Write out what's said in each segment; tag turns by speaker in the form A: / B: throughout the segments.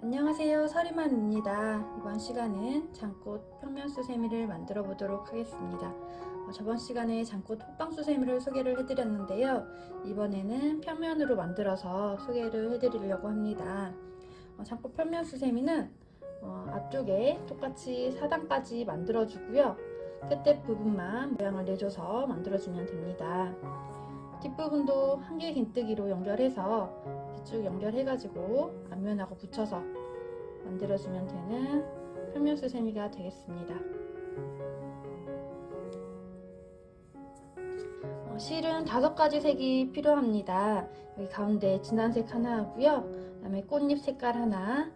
A: 안녕하세요, 서리만입니다. 이번 시간은 장꽃 평면수세미를 만들어 보도록 하겠습니다. 저번 시간에 장꽃 호빵수세미를 소개를 해드렸는데요. 이번에는 평면으로 만들어서 소개를 해드리려고 합니다. 장꽃 평면수세미는 앞쪽에 똑같이 사단까지 만들어주고요. 끝에 부분만 모양을 내줘서 만들어주면 됩니다. 뒷부분도 한길 긴뜨기로 연결해서 쭉 연결해가지고 앞면하고 붙여서 만들어주면 되는 평면수세미가 되겠습니다. 실은 5가지 색이 필요합니다. 여기 가운데 진한색 하나 하고요. 그 다음에 꽃잎 색깔 하나,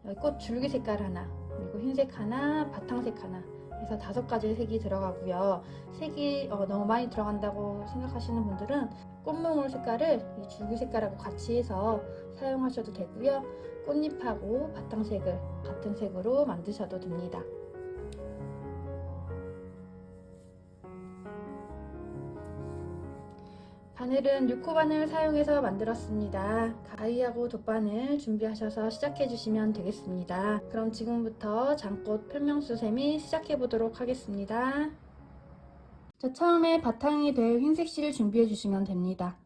A: 여기 꽃 줄기 색깔 하나, 그리고 흰색 하나, 바탕색 하나 해서 5가지 색이 들어가고요. 색이 너무 많이 들어간다고 생각하시는 분들은 꽃몽울 색깔을 이 줄기 색깔하고 같이 해서 사용하셔도 되고요. 꽃잎하고 바탕색을 같은 색으로 만드셔도 됩니다. 바늘은 6호 바늘 사용해서 만들었습니다. 가위하고 돗바늘 준비하셔서 시작해 주시면 되겠습니다. 그럼 지금부터 장꽃 평면수세미 시작해 보도록 하겠습니다. 자, 처음에 바탕이 될 흰색 실 준비해 주시면 됩니다.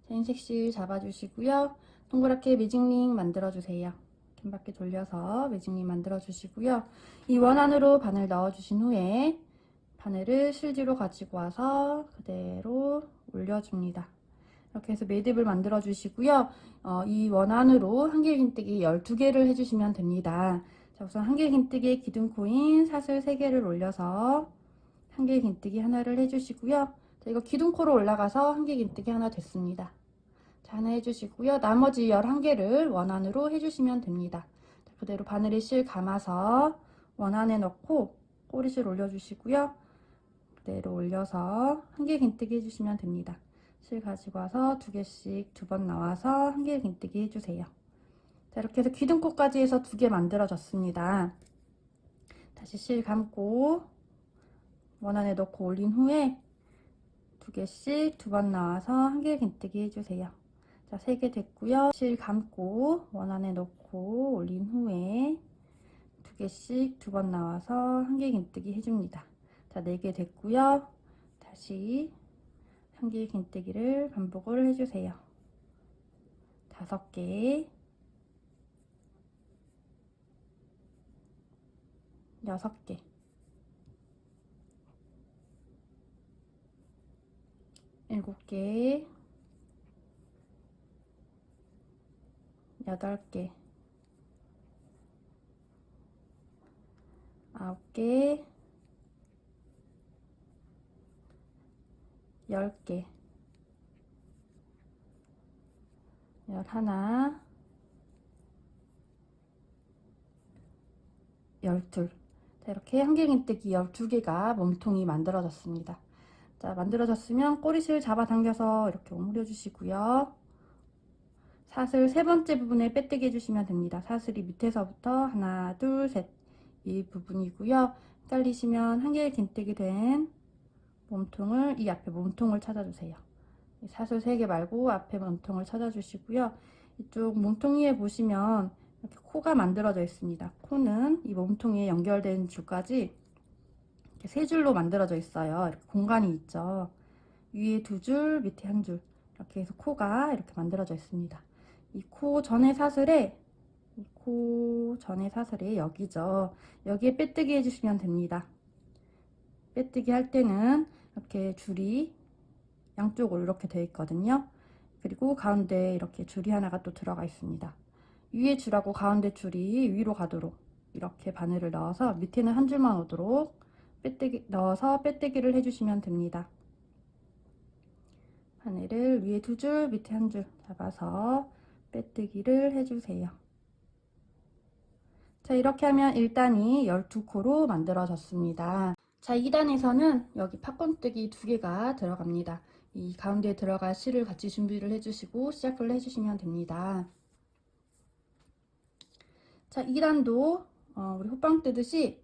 A: 자, 흰색 실 잡아 주시고요. 동그랗게 매직링 만들어 주세요. 긴 바퀴 돌려서 매직링 만들어 주시고요. 이 원 안으로 바늘 넣어 주신 후에 바늘을 실지로 가지고 와서 그대로 올려줍니다. 이렇게 해서 매듭을 만들어 주시고요. 이 원 안으로 한길 긴뜨기 12개를 해주시면 됩니다. 자, 우선 한길 긴뜨기에 기둥코인 사슬 3개를 올려서 한길 긴뜨기 하나를 해주시고요. 자, 이거 기둥코로 올라가서 한길 긴뜨기 하나 됐습니다. 자, 하나 해주시고요. 나머지 11개를 원 안으로 해주시면 됩니다. 자, 그대로 바늘에 실 감아서 원 안에 넣고 꼬리실 올려주시고요. 그대로 올려서 한길 긴뜨기 해주시면 됩니다. 실 가지고 와서 2개씩 2번 나와서 한길 긴뜨기 해주세요. 자, 이렇게 해서 기둥코까지 해서 2개 만들어졌습니다. 다시 실 감고 원 안에 넣고 올린 후에 2개씩 2번 나와서 한길 긴뜨기 해주세요. 자, 3개 됐고요. 실 감고 원 안에 넣고 올린 후에 2개씩 2번 나와서 한길 긴뜨기 해줍니다. 자, 4개 됐고요. 다시 한길 긴뜨기를 반복을 해주세요. 5개, 6개, 7개, 8개, 9개, 10개, 11, 12. 자, 이렇게 한길 긴뜨기 12개가 몸통이 만들어졌습니다. 자, 만들어졌으면 꼬리실 잡아당겨서 이렇게 오므려 주시고요. 사슬 3번째 부분에 빼뜨기 해주시면 됩니다. 사슬이 밑에서부터 하나, 둘, 셋 이 부분이고요. 헷갈리시면 한길 긴뜨기 된 몸통을 이 앞에 몸통을 찾아주세요. 사슬 3개 말고 앞에 몸통을 찾아주시고요. 이쪽 몸통 위에 보시면 이렇게 코가 만들어져 있습니다. 코는 이 몸통 위에 연결된 줄까지 이렇게 3줄로 만들어져 있어요. 이렇게 공간이 있죠. 위에 2줄, 밑에 1줄 이렇게 해서 코가 이렇게 만들어져 있습니다. 이 코 전의 사슬에 여기죠. 여기에 빼뜨기 해주시면 됩니다. 빼뜨기 할 때는 이렇게 줄이 양쪽으로 이렇게 되어 있거든요. 그리고 가운데 이렇게 줄이 하나가 또 들어가 있습니다. 위에 줄하고 가운데 줄이 위로 가도록 이렇게 바늘을 넣어서 밑에는 1줄만 오도록 넣어서 빼뜨기를 해주시면 됩니다. 바늘을 위에 2줄, 밑에 1줄 잡아서 빼뜨기를 해주세요. 자, 이렇게 하면 1단이 12코로 만들어졌습니다. 자, 2단에서는 여기 팥건뜨기 2개가 들어갑니다. 이 가운데에 들어갈 실을 같이 준비를 해주시고 시작을 해주시면 됩니다. 자, 2단도 우리 호빵 뜨듯이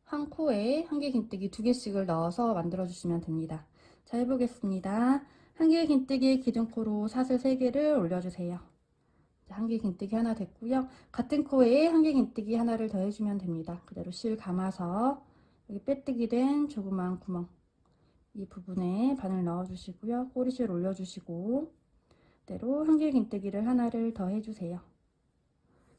A: 한 코에 한길 긴뜨기 2개씩을 넣어서 만들어 주시면 됩니다. 자, 해보겠습니다. 한길 긴뜨기 기둥코로 사슬 3개를 올려주세요. 한개 긴뜨기 하나 됐고요. 같은 코에 한개 긴뜨기 하나를 더 해주면 됩니다. 그대로 실 감아서 여기 빼뜨기 된 조그만 구멍 이 부분에 바늘 넣어주시고요. 꼬리실 올려주시고 그대로 한개 긴뜨기를 하나를 더 해주세요.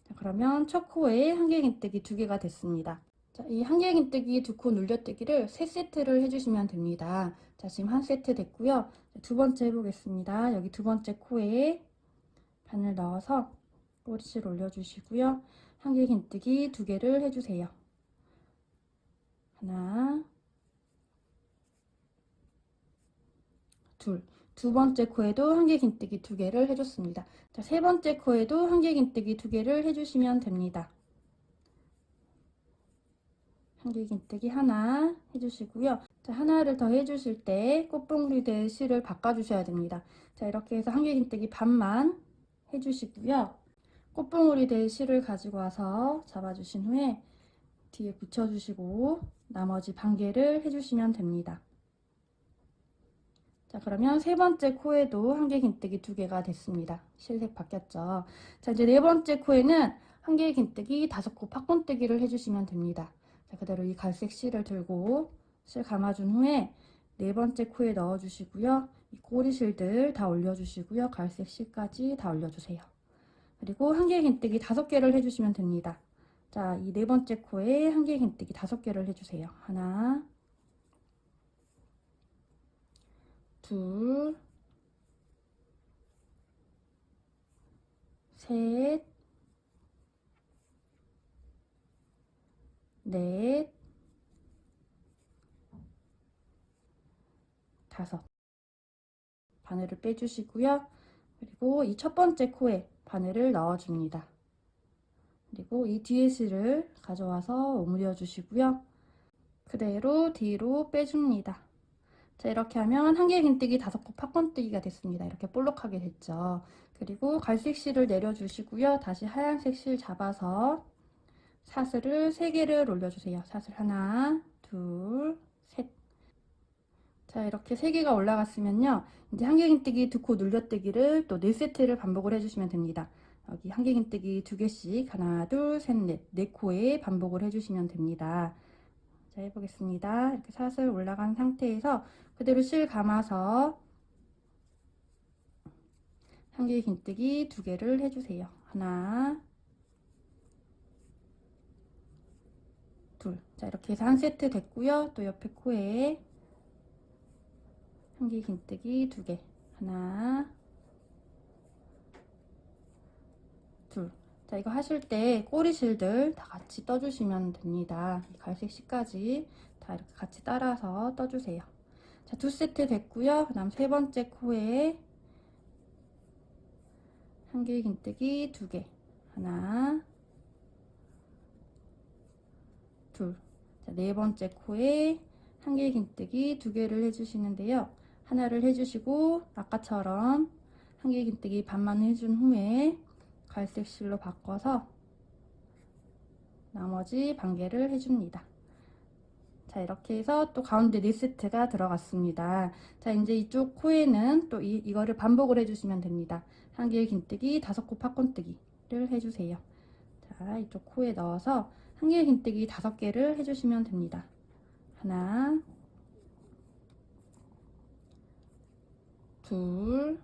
A: 자, 그러면 첫 코에 한개 긴뜨기 2개가 됐습니다. 자, 이 한개 긴뜨기 2코 눌려뜨기를 3세트를 해주시면 됩니다. 자, 지금 1세트 됐고요. 두 번째 해보겠습니다. 여기 두 번째 코에 바늘 넣어서 꼬리실 올려주시고요. 한개 긴뜨기 2개를 해주세요. 하나, 둘. 두 번째 코에도 한개 긴뜨기 2개를 해줬습니다. 자, 세 번째 코에도 한개 긴뜨기 2개를 해주시면 됩니다. 한개 긴뜨기 하나 해주시고요. 자, 하나를 더 해주실 때 꽃봉오리 될 실을 바꿔주셔야 됩니다. 자, 이렇게 해서 한개 긴뜨기 반만 해주시고요. 꽃봉오리 될 실을 가지고 와서 잡아주신 후에 뒤에 붙여주시고 나머지 반개를 해주시면 됩니다. 자, 그러면 세 번째 코에도 한개 긴뜨기 2개가 됐습니다. 실색 바뀌었죠. 자, 이제 네 번째 코에는 한개 긴뜨기 5코 팍건뜨기를 해주시면 됩니다. 자, 그대로 이 갈색 실을 들고 실 감아준 후에 네 번째 코에 넣어주시고요. 이 꼬리실들 다 올려주시고요. 갈색 실까지 다 올려주세요. 그리고 한개 긴뜨기 5개를 해주시면 됩니다. 자, 이 네 번째 코에 한개 긴뜨기 5개를 해주세요. 하나, 둘, 셋, 넷, 5. 바늘을 빼주시고요. 그리고 이 첫 번째 코에 바늘을 넣어줍니다. 그리고 이 뒤에 실을 가져와서 오므려 주시고요. 그대로 뒤로 빼줍니다. 자, 이렇게 하면 한개 긴뜨기 5코 팍건뜨기가 됐습니다. 이렇게 볼록하게 됐죠. 그리고 갈색 실을 내려주시고요. 다시 하얀색 실 잡아서 사슬을 3개를 올려주세요. 사슬 하나, 둘, 셋. 자, 이렇게 3개가 올라갔으면요. 이제 한개 긴뜨기 2코 눌려뜨기를 또 4세트를 반복을 해주시면 됩니다. 여기 한개 긴뜨기 2개씩 하나, 둘, 셋, 넷, 4코에 반복을 해주시면 됩니다. 자, 해보겠습니다. 이렇게 사슬 올라간 상태에서 그대로 실 감아서 한개 긴뜨기 2개를 해주세요. 하나, 둘. 자, 이렇게 해서 한 세트 됐고요. 또 옆에 코에 한개 긴뜨기 2개. 하나, 둘. 자, 이거 하실 때 꼬리실들 다 같이 떠주시면 됩니다. 이 갈색 실까지 다 이렇게 같이 따라서 떠주세요. 자, 2세트 됐고요. 그 다음 세 번째 코에 한개 긴뜨기 2개. 하나, 둘. 자, 네 번째 코에 한개 긴뜨기 2개를 해주시는데요. 하나를 해주시고 아까처럼 한개 긴뜨기 반만 해준 후에 갈색 실로 바꿔서 나머지 반개를 해줍니다. 자, 이렇게 해서 또 가운데 4세트가 들어갔습니다. 자, 이제 이쪽 코에는 또 이거를 반복을 해주시면 됩니다. 한개 긴뜨기 5코 팍건뜨기를 해주세요. 자, 이쪽 코에 넣어서 한개 긴뜨기 5개를 해주시면 됩니다. 하나, 둘,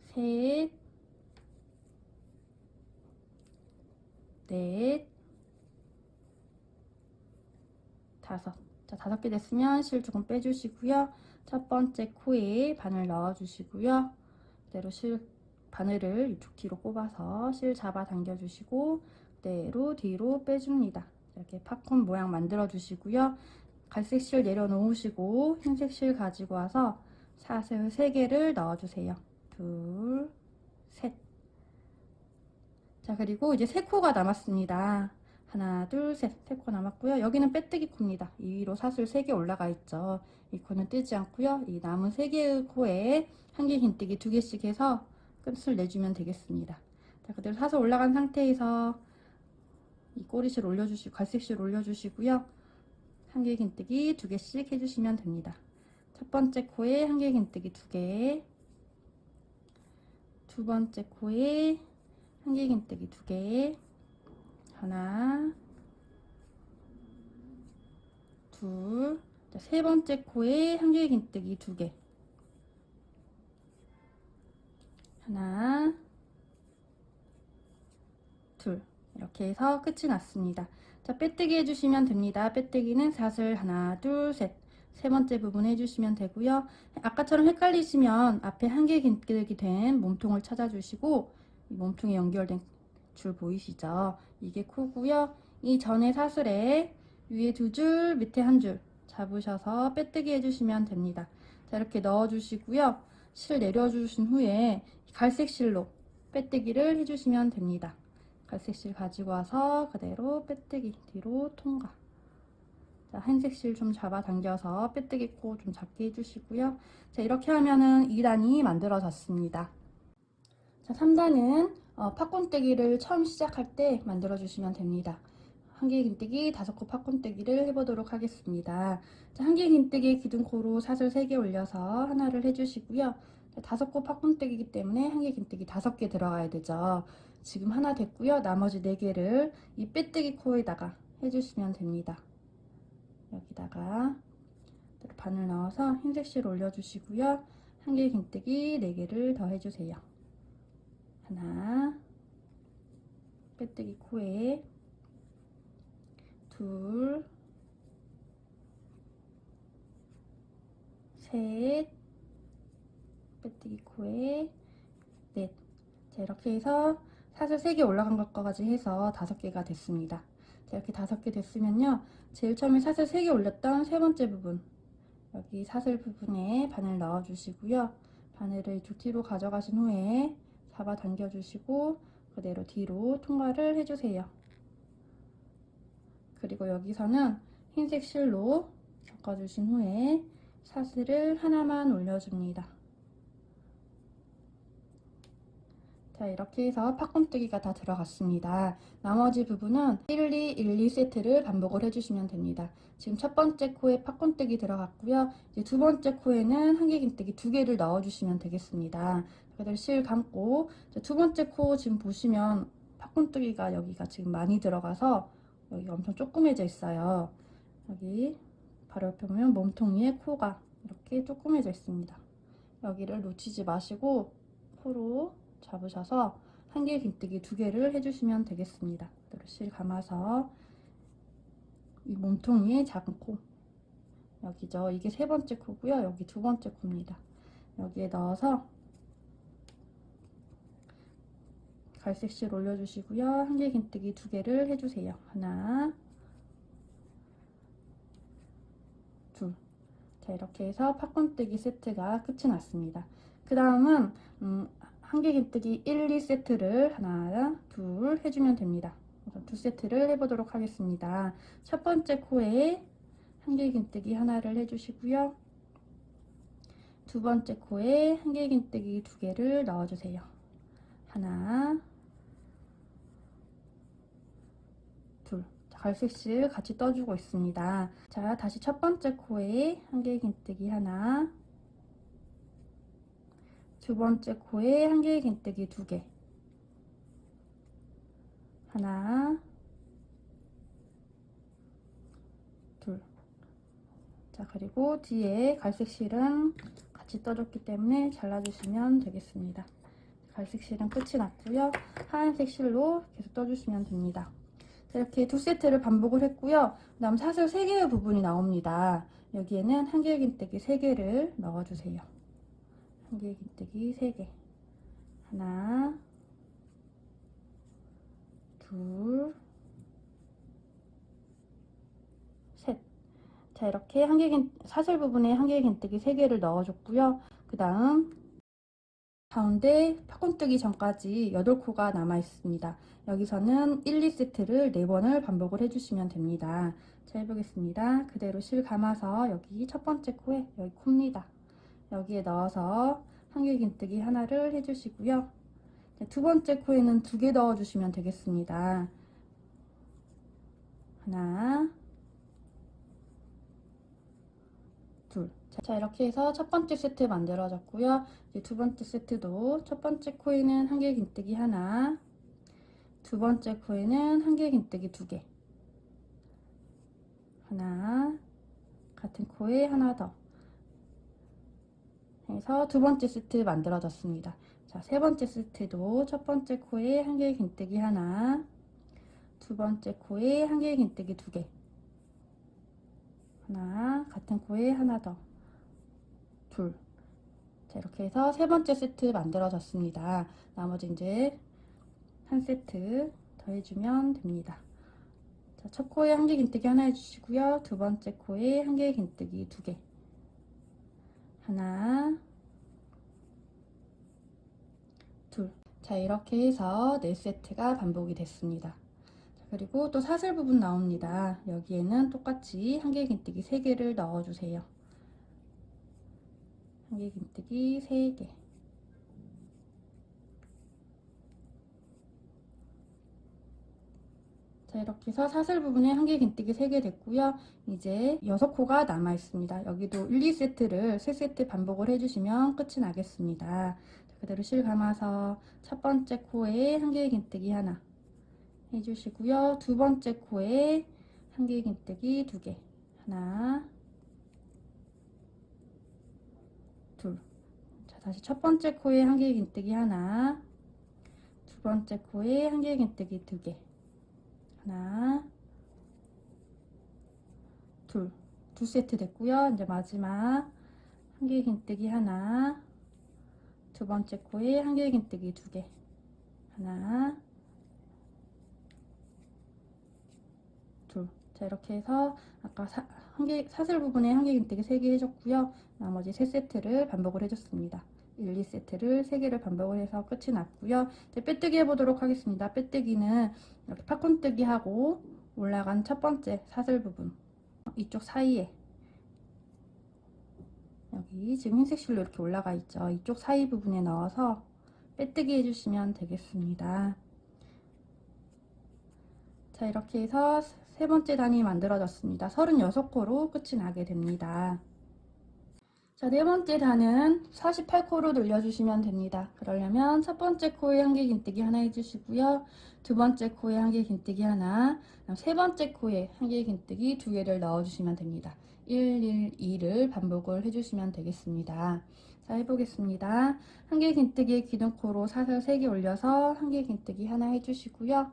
A: 셋, 넷, 5. 자, 5개 됐으면 실 조금 빼주시고요. 첫 번째 코에 바늘 넣어주시고요. 그대로 바늘을 이쪽 뒤로 꼽아서 실 잡아 당겨주시고 그대로 뒤로 빼줍니다. 이렇게 팝콘 모양 만들어 주시고요. 갈색 실 내려놓으시고 흰색 실 가지고 와서 사슬 3개를 넣어주세요. 둘, 셋. 자, 그리고 이제 3코가 남았습니다. 하나, 둘, 셋. 3코 남았고요. 여기는 빼뜨기 코입니다. 이 위로 사슬 3개 올라가 있죠. 이 코는 뜨지 않고요. 이 남은 3개의 코에 한개 긴뜨기 2개씩 해서 끝을 내주면 되겠습니다. 자, 그대로 사슬 올라간 상태에서 이 꼬리실 올려주시고 갈색실 올려주시고요. 한개 긴뜨기 2개씩 해주시면 됩니다. 첫 번째 코에 한개 긴뜨기 2개, 두 번째 코에 한길긴뜨기 2개, 하나, 둘, 세 번째 코에 한길긴뜨기 2개, 하나, 둘, 이렇게 해서 끝이 났습니다. 자, 빼뜨기 해주시면 됩니다. 빼뜨기는 사슬 하나, 둘, 셋, 세 번째 부분 해주시면 되고요. 아까처럼 헷갈리시면 앞에 한길긴뜨기 된 몸통을 찾아주시고, 이 몸통에 연결된 줄 보이시죠? 이게 코고요. 이 전에 사슬에 위에 2줄, 밑에 1줄 잡으셔서 빼뜨기 해주시면 됩니다. 자, 이렇게 넣어주시고요. 실 내려주신 후에 갈색 실로 빼뜨기를 해주시면 됩니다. 갈색 실 가지고 와서 그대로 빼뜨기 뒤로 통과. 자, 흰색 실 좀 잡아당겨서 빼뜨기 코 좀 잡게 해주시고요. 자, 이렇게 하면은 2단이 만들어졌습니다. 자, 3단은 팥꿈떼기를 처음 시작할 때 만들어 주시면 됩니다. 한길긴뜨기 5코 팥꿈떼기를 해보도록 하겠습니다. 자, 한길긴뜨기 기둥코로 사슬 3개 올려서 하나를 해주시고요. 5코 팥꿈떼기이기 때문에 한길긴뜨기 5개 들어가야 되죠. 지금 하나 됐고요. 나머지 4개를 이 빼뜨기 코에다가 해주시면 됩니다. 여기다가 바늘 넣어서 흰색 실 올려주시고요. 한길긴뜨기 4개를 더 해주세요. 하나, 빼뜨기 코에 둘, 셋, 빼뜨기 코에 넷. 자, 이렇게 해서 사슬 3개 올라간 것까지 해서 5개가 됐습니다. 자, 이렇게 5개 됐으면요. 제일 처음에 사슬 3개 올렸던 세 번째 부분, 여기 사슬 부분에 바늘 넣어 주시고요. 바늘을 이쪽 뒤로 가져가신 후에 잡아 당겨 주시고 그대로 뒤로 통과를 해주세요. 그리고 여기서는 흰색 실로 섞어주신 후에 사슬을 하나만 올려줍니다. 자, 이렇게 해서 팥꿈뜨기가 다 들어갔습니다. 나머지 부분은 1, 2, 1, 2세트를 반복을 해주시면 됩니다. 지금 첫 번째 코에 팥꿈뜨기 들어갔고요. 이제 두 번째 코에는 한길긴뜨기 2개를 넣어주시면 되겠습니다. 그대로 실 감고, 두 번째 코 지금 보시면 팥꿈뜨기가 여기가 지금 많이 들어가서 여기 엄청 조그매져 있어요. 여기 바로 옆에 보면 몸통 위에 코가 이렇게 조그매져 있습니다. 여기를 놓치지 마시고 코로 잡으셔서 한길긴뜨기 2개를 해주시면 되겠습니다. 그대로 실 감아서 이 몸통 위에 작은 코, 여기죠. 이게 세 번째 코고요. 여기 두 번째 코입니다. 여기에 넣어서 갈색 실 올려주시고요. 한길긴뜨기 2개를 해주세요. 하나, 둘. 자, 이렇게 해서 팥꿈뜨기 세트가 끝이 났습니다. 그 다음은 한길긴뜨기 1, 2세트를 하나, 둘 해주면 됩니다. 그래서 2세트를 해보도록 하겠습니다. 첫 번째 코에 한길긴뜨기 하나를 해주시고요. 두 번째 코에 한길긴뜨기 2개를 넣어주세요. 하나, 둘. 자, 갈색 실 같이 떠주고 있습니다. 자, 다시 첫 번째 코에 한길긴뜨기 하나, 두 번째 코에 한길긴뜨기 2개, 하나, 둘. 자, 그리고 뒤에 갈색 실은 같이 떠줬기 때문에 잘라주시면 되겠습니다. 갈색 실은 끝이 났고요. 하얀색 실로 계속 떠주시면 됩니다. 자, 이렇게 2세트를 반복을 했고요. 그 다음 사슬 3개의 부분이 나옵니다. 여기에는 한길긴뜨기 3개를 넣어주세요. 한길긴뜨기 3개. 하나, 둘, 셋. 자, 이렇게 사슬 부분에 한길긴뜨기 3개를 넣어줬고요. 그 다음 가운데 팥꿈뜨기 전까지 8코가 남아 있습니다. 여기서는 1, 2세트를 4번을 반복을 해주시면 됩니다. 자, 해보겠습니다. 그대로 실 감아서 여기 첫 번째 코에 여기 코입니다. 여기에 넣어서 한길긴뜨기 하나를 해주시고요. 두 번째 코에는 2개 넣어주시면 되겠습니다. 하나, 둘. 자, 이렇게 해서 첫 번째 세트 만들어졌고요. 이제 두 번째 세트도 첫 번째 코에는 한 개 긴뜨기 하나, 두 번째 코에는 한 개 긴뜨기 두 개, 하나, 같은 코에 하나 더 해서 두 번째 세트 만들어졌습니다. 자, 세 번째 세트도 첫 번째 코에 한 개 긴뜨기 하나, 두 번째 코에 한 개 긴뜨기 두 개, 하나, 같은 코에 하나 더, 둘. 자, 이렇게 해서 세 번째 세트 만들어졌습니다. 나머지 이제 한 세트 더 해주면 됩니다. 자, 첫 코에 한 개 긴뜨기 하나 해주시고요. 두 번째 코에 한 개 긴뜨기 두 개, 하나, 둘. 자, 이렇게 해서 네 세트가 반복이 됐습니다. 자, 그리고 또 사슬 부분 나옵니다. 여기에는 똑같이 한 개 긴뜨기 3개를 넣어주세요. 한 개 긴뜨기 3개. 자, 이렇게 해서 사슬 부분에 한 개 긴뜨기 3개 됐고요. 이제 6코가 남아 있습니다. 여기도 1, 2세트를 3세트 반복을 해주시면 끝이 나겠습니다. 자, 그대로 실 감아서 첫 번째 코에 한 개 긴뜨기 하나 해주시고요. 두 번째 코에 한 개 긴뜨기 두 개, 하나, 둘. 자, 다시 첫 번째 코에 한 개 긴뜨기 하나, 두 번째 코에 한 개 긴뜨기 두 개, 하나, 둘. 두 세트 됐고요. 이제 마지막 한 개 긴뜨기 하나, 두 번째 코에 한 개 긴뜨기 두 개, 하나, 둘. 자, 이렇게 해서 아까 사슬 부분에 한 개 긴뜨기 3개 해줬고요. 나머지 3세트를 반복을 해줬습니다. 1, 2세트를 3개를 반복을 해서 끝이 났고요. 이제 빼뜨기 해보도록 하겠습니다. 빼뜨기는 이렇게 팝콘뜨기 하고 올라간 첫 번째 사슬 부분 이쪽 사이에, 여기 지금 흰색 실로 이렇게 올라가 있죠. 이쪽 사이 부분에 넣어서 빼뜨기 해주시면 되겠습니다. 자, 이렇게 해서 세 번째 단이 만들어졌습니다. 36코로 끝이 나게 됩니다. 자, 네 번째 단은 48코로 늘려주시면 됩니다. 그러려면 첫 번째 코에 한 개 긴뜨기 하나 해주시고요. 두 번째 코에 한 개 긴뜨기 하나, 세 번째 코에 한 개 긴뜨기 두 개를 넣어주시면 됩니다. 1, 1, 2를 반복을 해주시면 되겠습니다. 자, 해보겠습니다. 한 개 긴뜨기에 기둥코로 사슬 3개 올려서 한 개 긴뜨기 하나 해주시고요.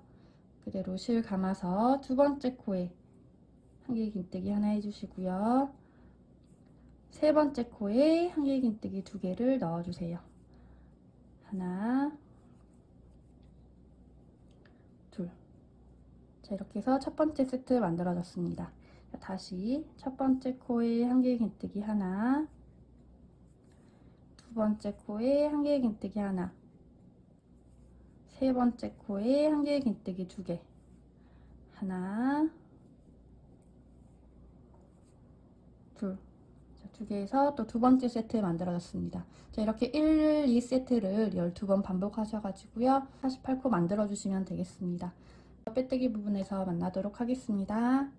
A: 그대로 실 감아서 두 번째 코에 한 개 긴뜨기 하나 해주시고요. 세 번째 코에 한 개 긴뜨기 두 개를 넣어주세요. 하나, 둘. 자, 이렇게 해서 첫 번째 세트 만들어졌습니다. 자, 다시 첫 번째 코에 한 개 긴뜨기 하나, 두 번째 코에 한 개 긴뜨기 하나, 세 번째 코에 한 개 긴뜨기 두 개, 하나, 둘. 두 개에서 또 두 번째 세트 만들어졌습니다. 자, 이렇게 1, 2세트를 12번 반복하셔가지고요. 48코 만들어주시면 되겠습니다. 빼뜨기 부분에서 만나도록 하겠습니다.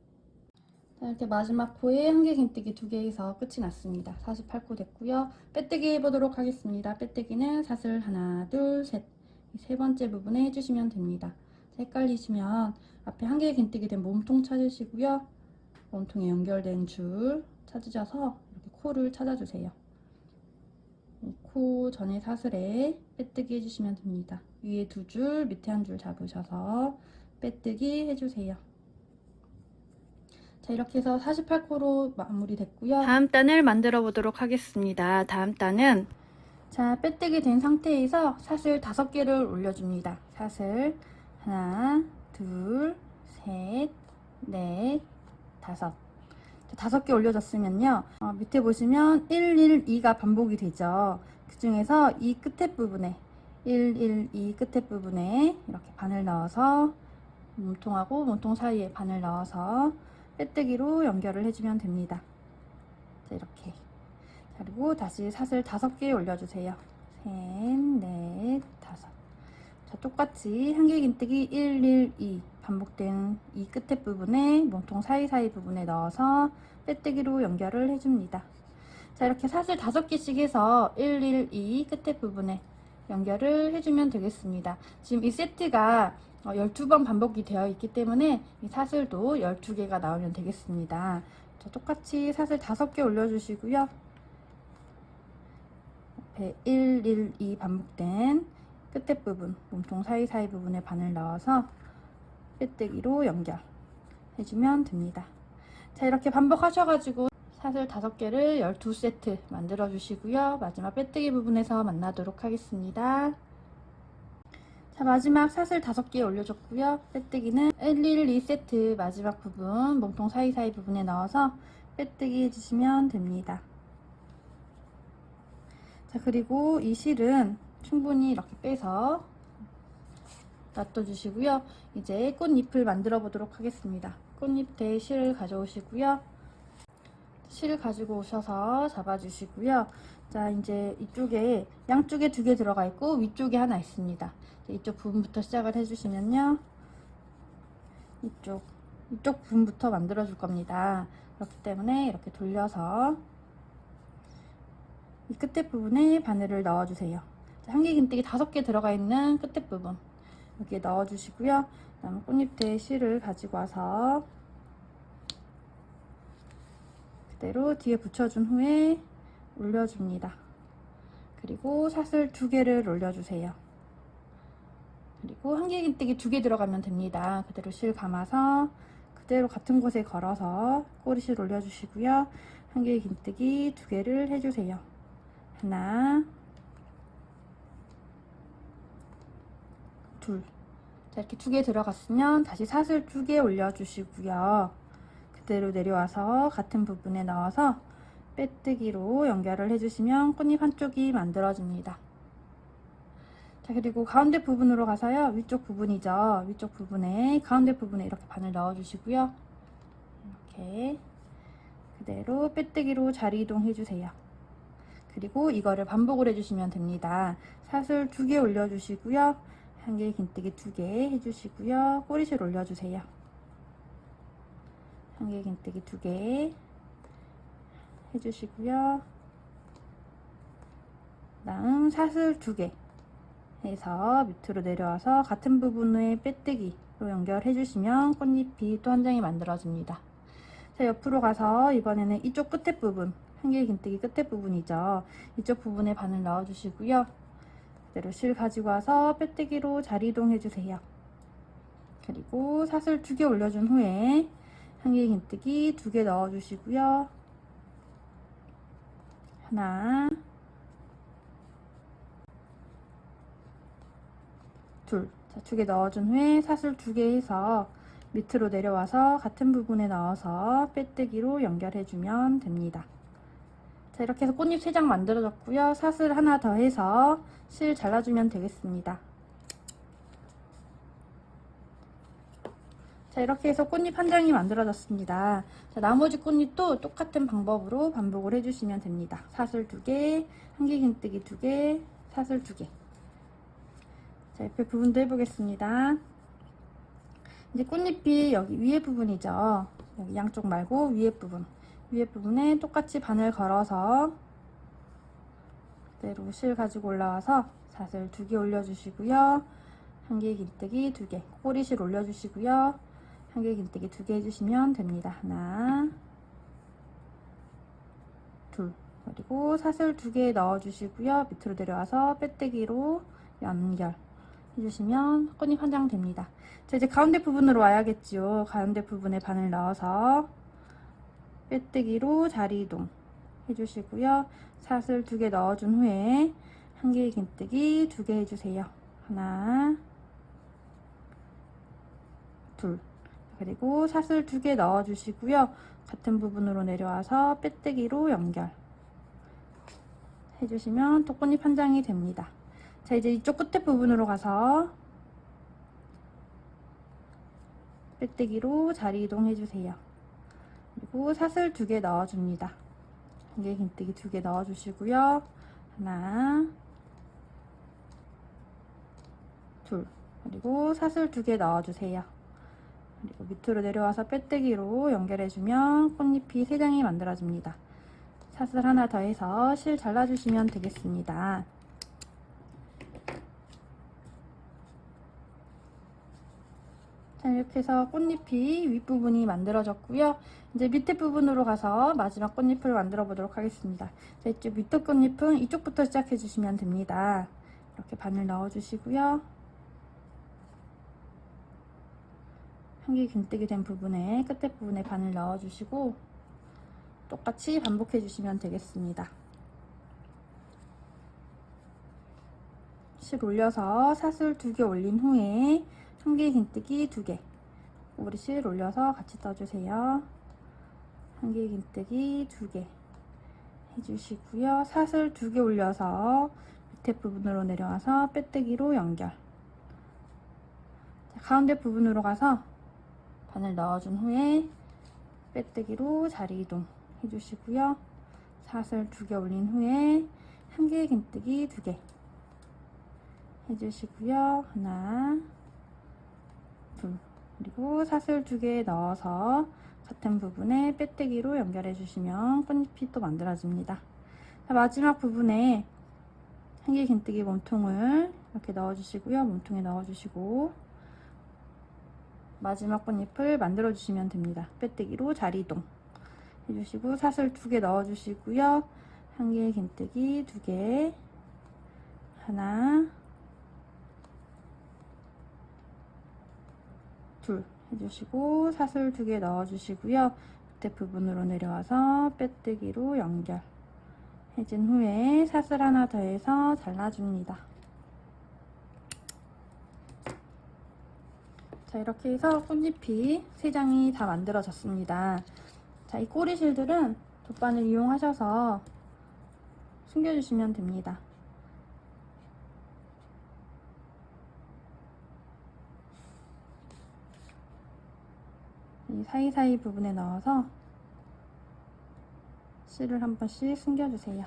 A: 자, 이렇게 마지막 코에 한 개 긴뜨기 두 개에서 끝이 났습니다. 48코 됐고요. 빼뜨기 해보도록 하겠습니다. 빼뜨기는 사슬 하나, 둘, 셋. 세 번째 부분에 해주시면 됩니다. 자, 헷갈리시면 앞에 한 개 긴뜨기 된 몸통 찾으시고요. 몸통에 연결된 줄 찾으셔서 코를 찾아주세요. 코 전에 사슬에 빼뜨기 해주시면 됩니다. 위에 두 줄, 밑에 한 줄 잡으셔서 빼뜨기 해주세요. 자, 이렇게 해서 48코로 마무리됐고요. 다음 단을 만들어 보도록 하겠습니다. 다음 단은 자, 빼뜨기 된 상태에서 사슬 5개를 올려줍니다. 사슬 하나, 둘, 셋, 넷, 다섯. 5개 올려줬으면요. 밑에 보시면 1, 1, 2가 반복이 되죠. 그 중에서 이 끝에 부분에 1, 1, 2 끝에 부분에 이렇게 바늘 넣어서 몸통하고 몸통 사이에 바늘 넣어서 빼뜨기로 연결을 해주면 됩니다. 자, 이렇게. 그리고 다시 사슬 5개 올려주세요. 셋, 넷, 다섯. 자, 똑같이 한 개 긴뜨기 1, 1, 2 반복된 이 끝에 부분에 몸통 사이사이 부분에 넣어서 빼뜨기로 연결을 해줍니다. 자, 이렇게 사슬 5개씩 해서 1, 1, 2 끝에 부분에 연결을 해주면 되겠습니다. 지금 이 세트가 12번 반복이 되어 있기 때문에 이 사슬도 12개가 나오면 되겠습니다. 자, 똑같이 사슬 5개 올려주시고요. 옆에 1, 1, 2 반복된 끝에 부분, 몸통 사이사이 부분에 바늘 넣어서 빼뜨기로 연결해주면 됩니다. 자, 이렇게 반복하셔가지고 사슬 5개를 12세트 만들어 주시고요. 마지막 빼뜨기 부분에서 만나도록 하겠습니다. 자, 마지막 사슬 5개 올려줬고요. 빼뜨기는 1, 1, 2세트 마지막 부분 몸통 사이사이 부분에 넣어서 빼뜨기 해주시면 됩니다. 자, 그리고 이 실은 충분히 이렇게 빼서 놔둬주시고요. 이제 꽃잎을 만들어 보도록 하겠습니다. 꽃잎에 실을 가져오시고요. 실을 가지고 오셔서 잡아주시고요. 자, 이제 이쪽에 양쪽에 2개 들어가 있고 위쪽에 하나 있습니다. 이쪽 부분부터 시작을 해주시면요. 이쪽 부분부터 만들어 줄 겁니다. 그렇기 때문에 이렇게 돌려서 이 끝에 부분에 바늘을 넣어 주세요. 한길긴뜨기 5개 들어가 있는 끝에 부분 여기에 넣어 주시고요. 그다음 꽃잎에 실을 가지고 와서 그대로 뒤에 붙여준 후에 올려줍니다. 그리고 사슬 2개를 올려주세요. 그리고 한길긴뜨기 2개 들어가면 됩니다. 그대로 실 감아서 그대로 같은 곳에 걸어서 꼬리실 올려주시고요. 한길긴뜨기 2개를 해주세요. 하나, 둘. 자, 이렇게 2개 들어갔으면 다시 사슬 2개 올려주시고요. 그대로 내려와서 같은 부분에 넣어서 빼뜨기로 연결을 해주시면 꽃잎 한쪽이 만들어집니다. 자, 그리고 가운데 부분으로 가서요. 위쪽 부분이죠. 위쪽 부분에 가운데 부분에 이렇게 바늘 넣어주시고요. 이렇게 그대로 빼뜨기로 자리 이동 해주세요. 그리고 이거를 반복을 해주시면 됩니다. 사슬 2개 올려주시고요. 한길긴뜨기 2개 해주시고요. 꼬리실 올려주세요. 한길긴뜨기 2개 해주시고요. 그다음 사슬 2개 해서 밑으로 내려와서 같은 부분에 빼뜨기로 연결해 주시면 꽃잎이 또 한 장이 만들어집니다. 자, 옆으로 가서 이번에는 이쪽 끝에 부분, 한길긴뜨기 끝에 부분이죠. 이쪽 부분에 바늘 넣어 주시고요. 그대로 실 가지고 와서 빼뜨기로 자리 이동해 주세요. 그리고 사슬 2개 올려준 후에 한길긴뜨기 2개 넣어 주시고요. 하나, 둘. 자, 2개 넣어준 후에 사슬 2개 해서 밑으로 내려와서 같은 부분에 넣어서 빼뜨기로 연결해주면 됩니다. 자, 이렇게 해서 꽃잎 3장 만들어졌고요. 사슬 하나 더 해서 실 잘라주면 되겠습니다. 자, 이렇게 해서 꽃잎 한 장이 만들어졌습니다. 자, 나머지 꽃잎도 똑같은 방법으로 반복을 해주시면 됩니다. 사슬 2개, 한길긴뜨기 2개, 사슬 2개. 자, 옆에 부분도 해보겠습니다. 이제 꽃잎이 여기 위에 부분이죠. 여기 양쪽 말고 위에 부분. 위에 부분에 똑같이 바늘 걸어서 그대로 실 가지고 올라와서 사슬 2개 올려주시고요. 한길긴뜨기 2개, 꼬리실 올려주시고요. 한길긴뜨기 2개 해주시면 됩니다. 하나, 둘. 그리고 사슬 2개 넣어주시고요. 밑으로 내려와서 빼뜨기로 연결 해주시면 꽃잎 한 장 됩니다. 자, 이제 가운데 부분으로 와야겠죠. 가운데 부분에 바늘 넣어서 빼뜨기로 자리 이동 해주시고요. 사슬 2개 넣어준 후에 한길긴뜨기 2개 해주세요. 하나, 둘. 그리고 사슬 2개 넣어주시고요. 같은 부분으로 내려와서 빼뜨기로 연결 해주시면 또 꽃잎 한 장이 됩니다. 자, 이제 이쪽 끝에 부분으로 가서 빼뜨기로 자리 이동 해주세요. 그리고 사슬 2개 넣어줍니다. 한길긴뜨기 2개 넣어주시고요. 하나, 둘. 그리고 사슬 2개 넣어주세요. 그리고 밑으로 내려와서 빼뜨기로 연결해주면 꽃잎이 3장이 만들어집니다. 사슬 하나 더해서 실 잘라주시면 되겠습니다. 자, 이렇게 해서 꽃잎이 윗부분이 만들어졌고요. 이제 밑에 부분으로 가서 마지막 꽃잎을 만들어 보도록 하겠습니다. 자, 이쪽 밑에 꽃잎은 이쪽부터 시작해 주시면 됩니다. 이렇게 바늘 넣어 주시고요. 향기 균뜨기 된 부분에 끝에 부분에 바늘 넣어 주시고 똑같이 반복해 주시면 되겠습니다. 실 올려서 사슬 2개 올린 후에 향기 긴뜨기 2개, 꼬부리 실 올려서 같이 떠주세요. 향기 긴뜨기 2개 해주시고요. 사슬 2개 올려서 밑에 부분으로 내려와서 빼뜨기로 연결. 자, 가운데 부분으로 가서 바늘 넣어준 후에 빼뜨기로 자리 이동 해주시고요. 사슬 2개 올린 후에 향기 긴뜨기 2개 해주시고요. 하나, 둘, 그리고 사슬 2개 넣어서 같은 부분에 빼뜨기로 연결해 주시면 꽃잎이 또 만들어집니다. 자, 마지막 부분에 향기 긴뜨기 몸통을 이렇게 넣어 주시고요. 몸통에 넣어 주시고 마지막 꽃잎을 만들어 주시면 됩니다. 빼뜨기로 자리 이동 해주시고 사슬 2개 넣어 주시고요. 향기 긴뜨기 2개, 하나, 둘 해주시고 사슬 2개 넣어 주시고요. 밑에 부분으로 내려와서 빼뜨기로 연결 해준 후에 사슬 하나 더해서 잘라줍니다. 자, 이렇게 해서 꽃잎이 3장이 다 만들어졌습니다. 자, 이 꼬리실들은 돗바늘 이용하셔서 숨겨주시면 됩니다. 이 사이사이 부분에 넣어서 실을 한 번씩 숨겨주세요.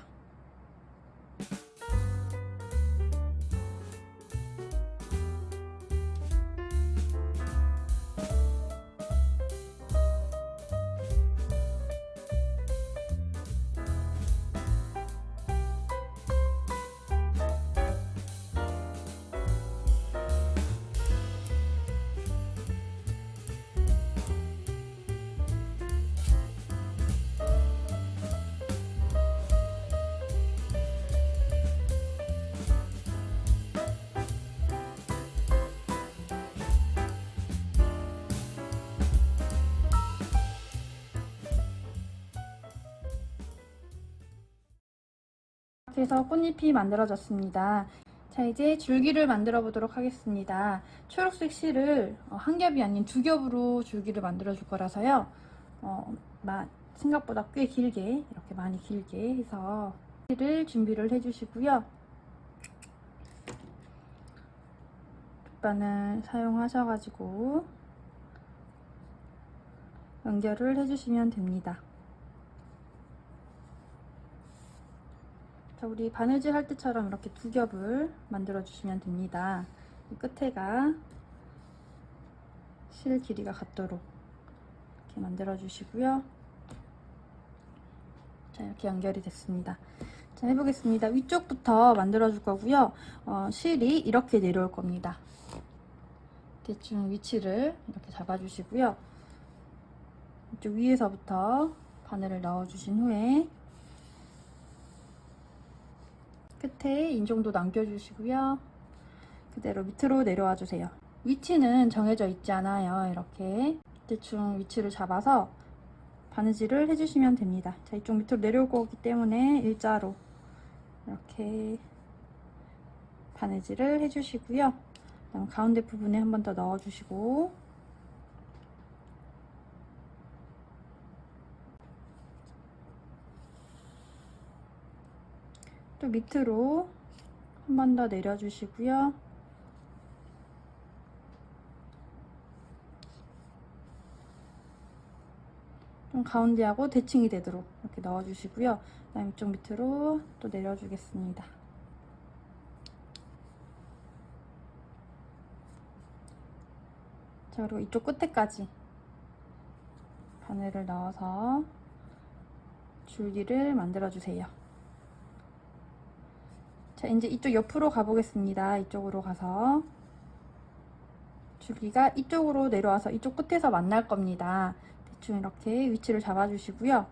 A: 이렇게 해서 꽃잎이 만들어졌습니다. 자, 이제 줄기를 만들어 보도록 하겠습니다. 초록색 실을 한 겹이 아닌 2겹으로 줄기를 만들어 줄 거라서요. 생각보다 꽤 길게, 이렇게 많이 길게 해서 실을 준비를 해 주시고요. 돗바늘 사용하셔가지고 연결을 해 주시면 됩니다. 자, 우리 바느질 할 때처럼 이렇게 2겹을 만들어 주시면 됩니다. 이 끝에가 실 길이가 같도록 이렇게 만들어 주시고요. 자, 이렇게 연결이 됐습니다. 자, 해보겠습니다. 위쪽부터 만들어 줄 거고요. 실이 이렇게 내려올 겁니다. 대충 위치를 이렇게 잡아 주시고요. 이쪽 위에서부터 바늘을 넣어 주신 후에 끝에 인정도 남겨주시고요. 그대로 밑으로 내려와 주세요. 위치는 정해져 있지 않아요. 이렇게 대충 위치를 잡아서 바느질을 해주시면 됩니다. 자, 이쪽 밑으로 내려올 거기 때문에 일자로 이렇게 바느질을 해주시고요. 그다음 가운데 부분에 한 번 더 넣어주시고 또 밑으로 한 번 더 내려주시고요. 좀 가운데하고 대칭이 되도록 이렇게 넣어주시고요. 그다음 이쪽 밑으로 또 내려주겠습니다. 자, 그리고 이쪽 끝에까지 바늘을 넣어서 줄기를 만들어 주세요. 자, 이제 이쪽 옆으로 가보겠습니다. 이쪽으로 가서 줄기가 이쪽으로 내려와서 이쪽 끝에서 만날 겁니다. 대충 이렇게 위치를 잡아주시고요.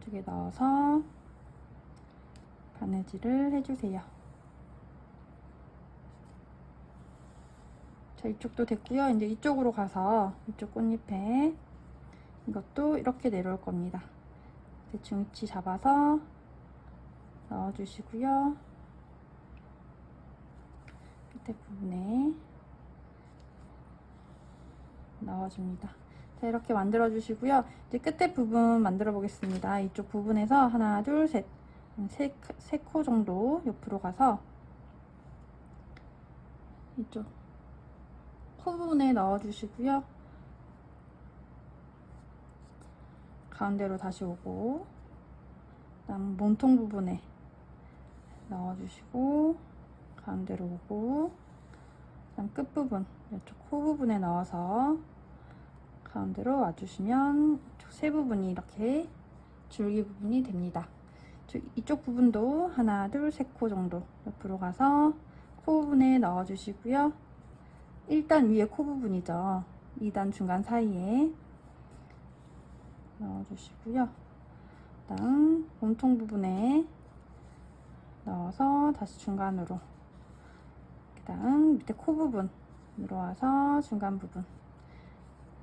A: 이쪽에 넣어서 바느질을 해주세요. 자, 이쪽도 됐고요. 이제 이쪽으로 가서 이쪽 꽃잎에 이것도 이렇게 내려올 겁니다. 대충 위치 잡아서 넣어주시고요. 끝에 부분에 넣어줍니다. 자, 이렇게 만들어 주시고요. 이제 끝에 부분 만들어 보겠습니다. 이쪽 부분에서 하나, 둘, 셋, 세 코 정도 옆으로 가서 이쪽 코 부분에 넣어 주시고요. 가운데로 다시 오고, 그다음 몸통 부분에 넣어 주시고, 가운데로 오고, 그다음 끝부분, 이쪽 코 부분에 넣어서 가운데로 와주시면 이쪽 세 부분이 이렇게 줄기 부분이 됩니다. 이쪽 부분도 하나, 둘, 세 코 정도 옆으로 가서 코 부분에 넣어 주시고요. 1단 위에 코 부분이죠. 2단 중간 사이에 넣어 주시고요. 그다음 몸통 부분에 넣어서 다시 중간으로, 그다음 밑에 코 부분 들어와서 중간 부분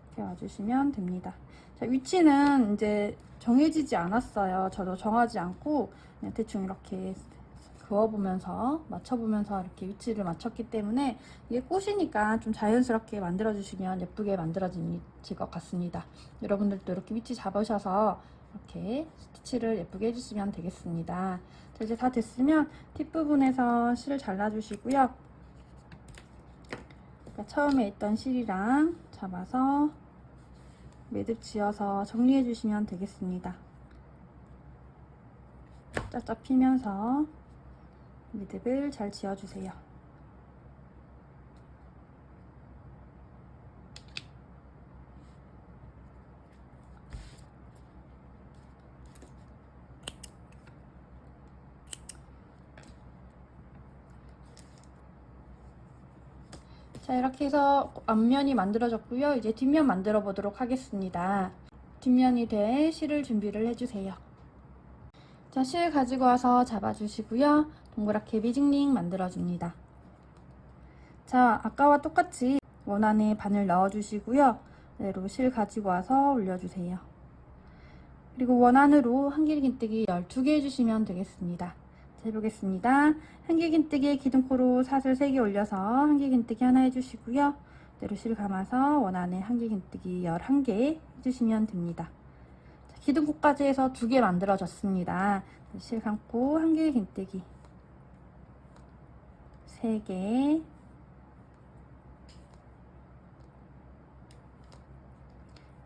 A: 이렇게 와주시면 됩니다. 자, 위치는 이제 정해지지 않았어요. 저도 정하지 않고 그냥 대충 이렇게 그어보면서 맞춰보면서 이렇게 위치를 맞췄기 때문에 이게 꽃이니까 좀 자연스럽게 만들어주시면 예쁘게 만들어질 것 같습니다. 여러분들도 이렇게 위치 잡으셔서 이렇게 스티치를 예쁘게 해주시면 되겠습니다. 자, 이제 다 됐으면 뒷부분에서 실을 잘라주시고요. 처음에 있던 실이랑 잡아서 매듭 지어서 정리해 주시면 되겠습니다. 짝짝 피면서 매듭을 잘 지어 주세요. 자, 이렇게 해서 앞면이 만들어졌고요. 이제 뒷면 만들어 보도록 하겠습니다. 뒷면이 될 실을 준비를 해주세요. 자, 실 가지고 와서 잡아주시고요. 동그랗게 비직링 만들어줍니다. 자, 아까와 똑같이 원안에 바늘 넣어주시고요. 그대로 실 가지고 와서 올려주세요. 그리고 원안으로 한길긴뜨기 12개 해주시면 되겠습니다. 해보겠습니다. 한길긴뜨기에 기둥코로 사슬 3개 올려서 한길긴뜨기 하나 해주시고요. 그대로 실 감아서 원안에 한길긴뜨기 11개 해주시면 됩니다. 자, 기둥코까지 해서 2개 만들어졌습니다. 실 감고 한길긴뜨기 3개,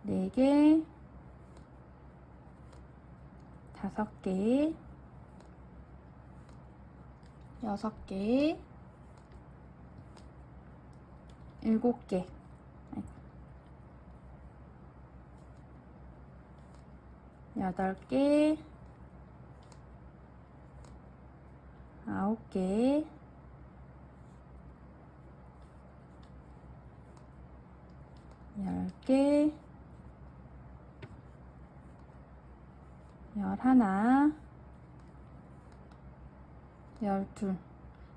A: 4개, 5개, 6개, 7개, 8개, 9개, 10개, 11, 12.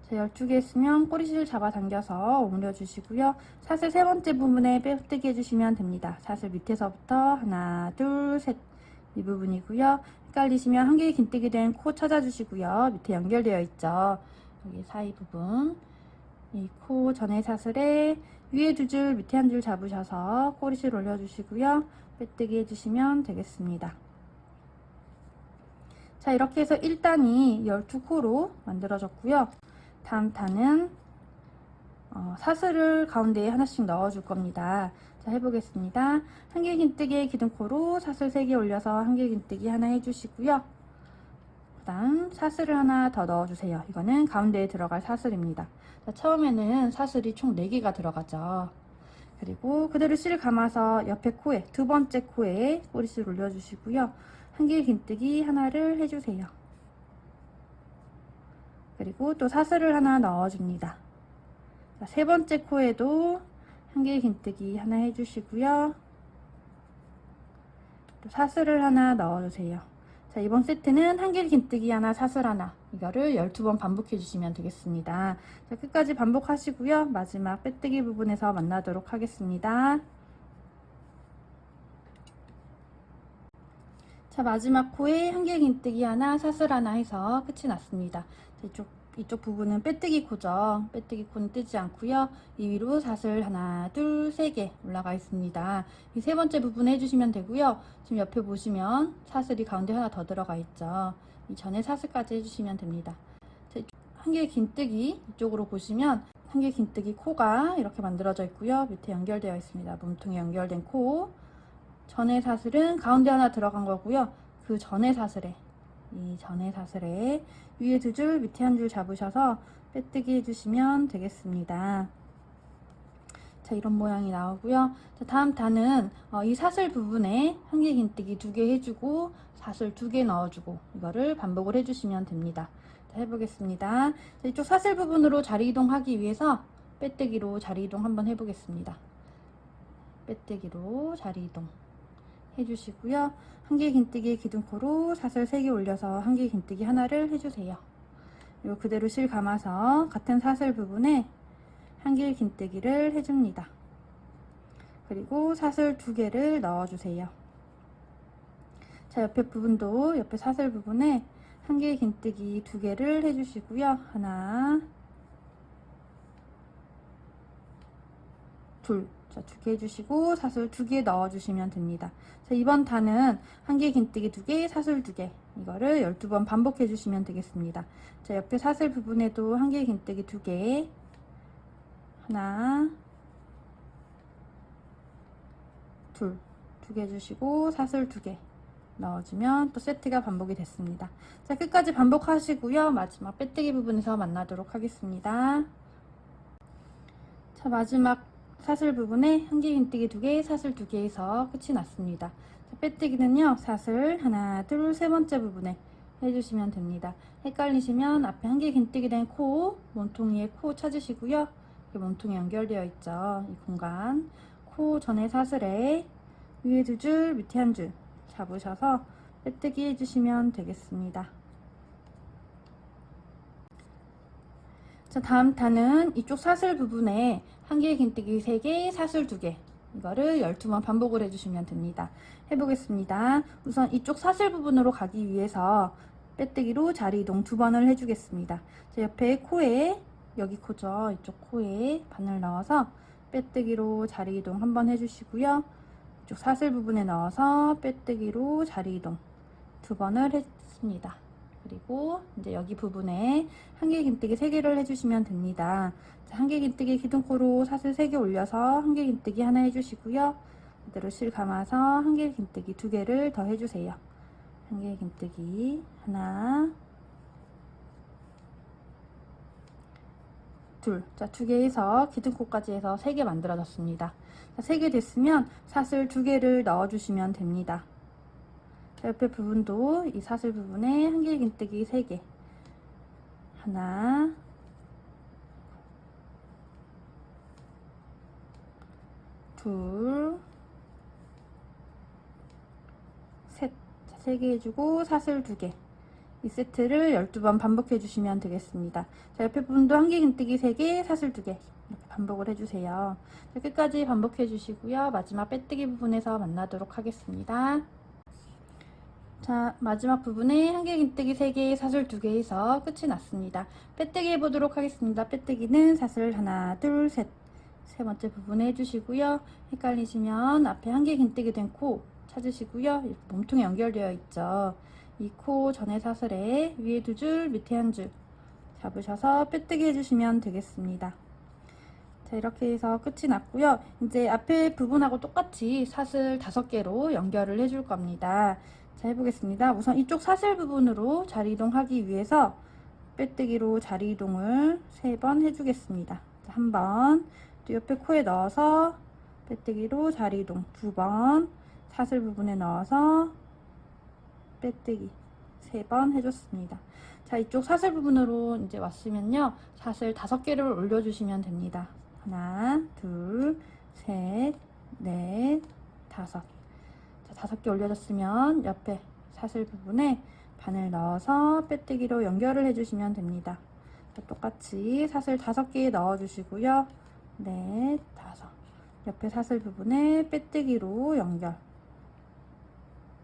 A: 자, 12개 했으면 꼬리실 잡아당겨서 오므려주시고요. 사슬 3번째 부분에 빼뜨기 해주시면 됩니다. 사슬 밑에서부터 하나, 둘, 셋, 이 부분이고요. 헷갈리시면 한길긴뜨기 된 코 찾아주시고요. 밑에 연결되어 있죠. 여기 사이 부분, 이 코 전에 사슬에 위에 2줄, 밑에 1줄 잡으셔서 꼬리실 올려주시고요. 빼뜨기 해주시면 되겠습니다. 자, 이렇게 해서 1단이 12코로 만들어졌고요. 다음 단은 사슬을 가운데에 하나씩 넣어줄 겁니다. 자, 해보겠습니다. 한길긴뜨기에 기둥코로 사슬 3개 올려서 한길긴뜨기 하나 해주시고요. 그 다음 사슬을 하나 더 넣어주세요. 이거는 가운데에 들어갈 사슬입니다. 자, 처음에는 사슬이 총 4개가 들어가죠. 그리고 그대로 실 감아서 옆에 코에, 2번째 코에 꼬리실 올려주시고요. 한길 긴뜨기 하나를 해주세요. 그리고 또 사슬을 하나 넣어줍니다. 자, 세 번째 코에도 한길 긴뜨기 하나 해주시고요. 또 사슬을 하나 넣어주세요. 자, 이번 세트는 한길 긴뜨기 하나, 사슬 하나, 이거를 12번 반복해 주시면 되겠습니다. 자, 끝까지 반복하시고요. 마지막 빼뜨기 부분에서 만나도록 하겠습니다. 자, 마지막 코에 한길 긴뜨기 하나, 사슬 하나 해서 끝이 났습니다. 자, 이쪽 부분은 빼뜨기 코죠. 빼뜨기 코는 뜨지 않고요. 이 위로 사슬 하나, 둘, 세 개 올라가 있습니다. 이 세 번째 부분 해주시면 되고요. 지금 옆에 보시면 사슬이 가운데 하나 더 들어가 있죠. 이 전에 사슬까지 해주시면 됩니다. 자, 한길 긴뜨기 이쪽으로 보시면 한길 긴뜨기 코가 이렇게 만들어져 있고요. 밑에 연결되어 있습니다. 몸통에 연결된 코. 전의 사슬은 가운데 하나 들어간 거고요. 그 전의 사슬에, 이 전의 사슬에 위에 두 줄, 밑에 한 줄 잡으셔서 빼뜨기 해주시면 되겠습니다. 자, 이런 모양이 나오고요. 자, 다음 단은 이 사슬 부분에 한길 긴뜨기 2개 해주고 사슬 2개 넣어주고 이거를 반복을 해주시면 됩니다. 자, 해보겠습니다. 자, 이쪽 사슬 부분으로 자리 이동하기 위해서 빼뜨기로 자리 이동 한번 해보겠습니다. 빼뜨기로 자리 이동 해주시고요. 한길 긴뜨기 기둥코로 사슬 3개 올려서 한길 긴뜨기 하나를 해주세요. 요 그대로 실 감아서 같은 사슬 부분에 한길 긴뜨기를 해줍니다. 그리고 사슬 2개를 넣어주세요. 자, 옆에 부분도 옆에 사슬 부분에 한길 긴뜨기 2개를 해주시고요. 하나, 둘. 자, 2개 해주시고 사슬 2개 넣어주시면 됩니다. 자, 이번 단은 한길 긴뜨기 2개, 사슬 2개 이거를 12번 반복해 주시면 되겠습니다. 자, 옆에 사슬 부분에도 한길 긴뜨기 2개 하나, 둘, 2개 해주시고 사슬 2개 넣어주면 또 세트가 반복이 됐습니다. 자, 끝까지 반복하시고요. 마지막 빼뜨기 부분에서 만나도록 하겠습니다. 자, 마지막 사슬 부분에 한길 긴뜨기 2개, 사슬 2개 해서 끝이 났습니다. 자, 빼뜨기는요, 사슬 하나, 둘, 세 번째 부분에 해주시면 됩니다. 헷갈리시면 앞에 한길 긴뜨기 된 코, 몸통 위에 코 찾으시고요. 몸통이 연결되어 있죠. 이 공간, 코 전에 사슬에 위에 2줄, 밑에 한 줄 잡으셔서 빼뜨기 해주시면 되겠습니다. 자, 다음 단은 이쪽 사슬 부분에 한길 긴뜨기 3개, 사슬 2개 이거를 12번 반복을 해주시면 됩니다. 해보겠습니다. 우선 이쪽 사슬 부분으로 가기 위해서 빼뜨기로 자리 이동 2번을 해주겠습니다. 자, 옆에 코에, 여기 코죠. 이쪽 코에 바늘 넣어서 빼뜨기로 자리 이동 한번 해주시고요. 이쪽 사슬 부분에 넣어서 빼뜨기로 자리 이동 2번을 했습니다. 그리고 이제 여기 부분에 한길 긴뜨기 3개를 해주시면 됩니다. 자, 한길 긴뜨기 기둥코로 사슬 3개 올려서 한길 긴뜨기 하나 해주시고요. 그대로 실 감아서 한길 긴뜨기 2개를 더 해주세요. 한길 긴뜨기 하나, 둘. 자, 2개 해서 기둥코까지 해서 3개 만들어졌습니다. 자, 3개 됐으면 사슬 2개를 넣어주시면 됩니다. 옆에 부분도 이 사슬 부분에 한길 긴뜨기 3개 하나, 둘, 셋. 자, 3개 해주고 사슬 2개 이 세트를 12번 반복해 주시면 되겠습니다. 자, 옆에 부분도 한길 긴뜨기 3개, 사슬 2개 이렇게 반복을 해주세요. 자, 끝까지 반복해 주시고요. 마지막 빼뜨기 부분에서 만나도록 하겠습니다. 자, 마지막 부분에 한길 긴뜨기 3개, 사슬 2개 해서 끝이 났습니다. 빼뜨기 해보도록 하겠습니다. 빼뜨기는 사슬 하나, 둘, 셋. 세 번째 부분에 해주시고요. 헷갈리시면 앞에 한길 긴뜨기 된 코 찾으시고요. 몸통에 연결되어 있죠. 이 코 전에 사슬에 위에 2줄, 밑에 한 줄 잡으셔서 빼뜨기 해주시면 되겠습니다. 자, 이렇게 해서 끝이 났고요. 이제 앞에 부분하고 똑같이 사슬 5개로 연결을 해줄 겁니다. 자, 해보겠습니다. 우선 이쪽 사슬 부분으로 자리 이동하기 위해서 빼뜨기로 자리 이동을 3번 해주겠습니다. 자, 1번, 또 옆에 코에 넣어서 빼뜨기로 자리 이동 2번, 사슬 부분에 넣어서 빼뜨기 3번 해줬습니다. 자, 이쪽 사슬 부분으로 이제 왔으면요, 사슬 5개를 올려주시면 됩니다. 하나, 둘, 셋, 넷, 다섯. 자, 5개 올려줬으면 옆에 사슬 부분에 바늘 넣어서 빼뜨기로 연결을 해주시면 됩니다. 자, 똑같이 사슬 5개 넣어주시고요. 넷, 다섯. 옆에 사슬 부분에 빼뜨기로 연결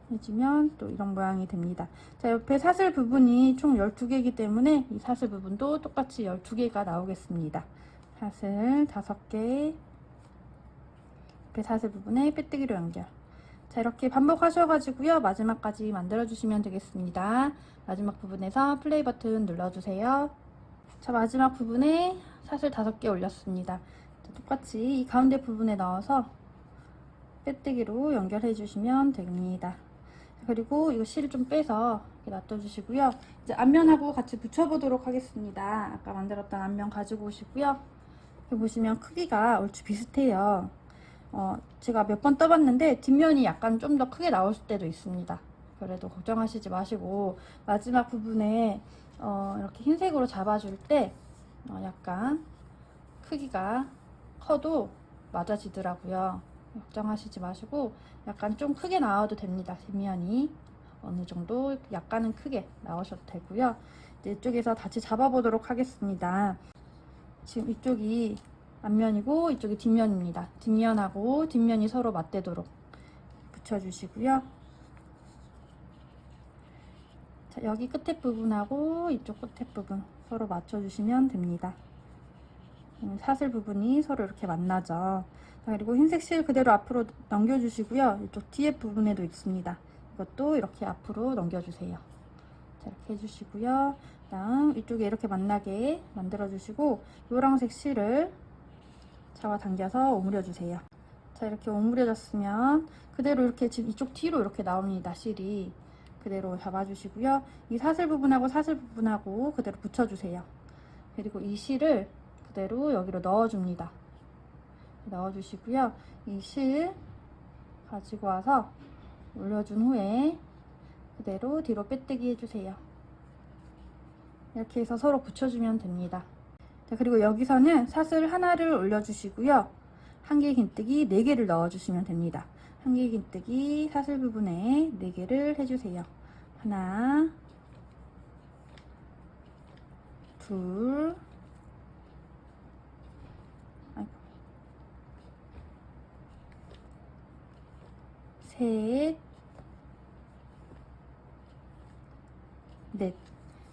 A: 해주면 또 이런 모양이 됩니다. 자, 옆에 사슬 부분이 총 12개이기 때문에 이 사슬 부분도 똑같이 12개가 나오겠습니다. 사슬 5개, 옆에 사슬 부분에 빼뜨기로 연결. 자, 이렇게 반복하셔가지고요, 마지막까지 만들어 주시면 되겠습니다. 마지막 부분에서 플레이 버튼 눌러주세요. 자, 마지막 부분에 사슬 5개 올렸습니다. 자, 똑같이 이 가운데 부분에 넣어서 빼뜨기로 연결해 주시면 됩니다. 그리고 이거 실을 좀 빼서 이렇게 놔둬주시고요. 이제 앞면하고 같이 붙여보도록 하겠습니다. 아까 만들었던 앞면 가지고 오시고요. 여기 보시면 크기가 얼추 비슷해요. 제가 몇 번 떠봤는데 뒷면이 약간 좀 더 크게 나올 때도 있습니다. 그래도 걱정하시지 마시고 마지막 부분에 이렇게 흰색으로 잡아줄 때 약간 크기가 커도 맞아지더라고요. 걱정하시지 마시고 약간 좀 크게 나와도 됩니다. 뒷면이 어느 정도 약간은 크게 나오셔도 되고요. 이제 이쪽에서 다시 잡아보도록 하겠습니다. 지금 이쪽이 앞면이고 이쪽이 뒷면입니다. 뒷면하고 뒷면이 서로 맞대도록 붙여주시고요. 자, 여기 끝에 부분하고 이쪽 끝에 부분 서로 맞춰주시면 됩니다. 사슬 부분이 서로 이렇게 만나죠. 그리고 흰색 실 그대로 앞으로 넘겨주시고요. 이쪽 뒤에 부분에도 있습니다. 이것도 이렇게 앞으로 넘겨주세요. 자, 이렇게 해주시고요. 그다음 이쪽에 이렇게 만나게 만들어주시고 노란색 실을 잡아당겨서 오므려주세요. 자, 이렇게 오므려졌으면 그대로 이렇게 지금 이쪽 뒤로 이렇게 나옵니다. 실이 그대로 잡아주시고요. 이 사슬 부분하고 사슬 부분하고 그대로 붙여주세요. 그리고 이 실을 그대로 여기로 넣어줍니다. 넣어주시고요. 이 실 가지고 와서 올려준 후에 그대로 뒤로 빼뜨기 해주세요. 이렇게 해서 서로 붙여주면 됩니다. 자, 그리고 여기서는 사슬 하나를 올려주시고요. 한개 긴뜨기 4개를 넣어주시면 됩니다. 한개 긴뜨기 사슬 부분에 4개를 해주세요. 하나, 둘, 셋, 넷.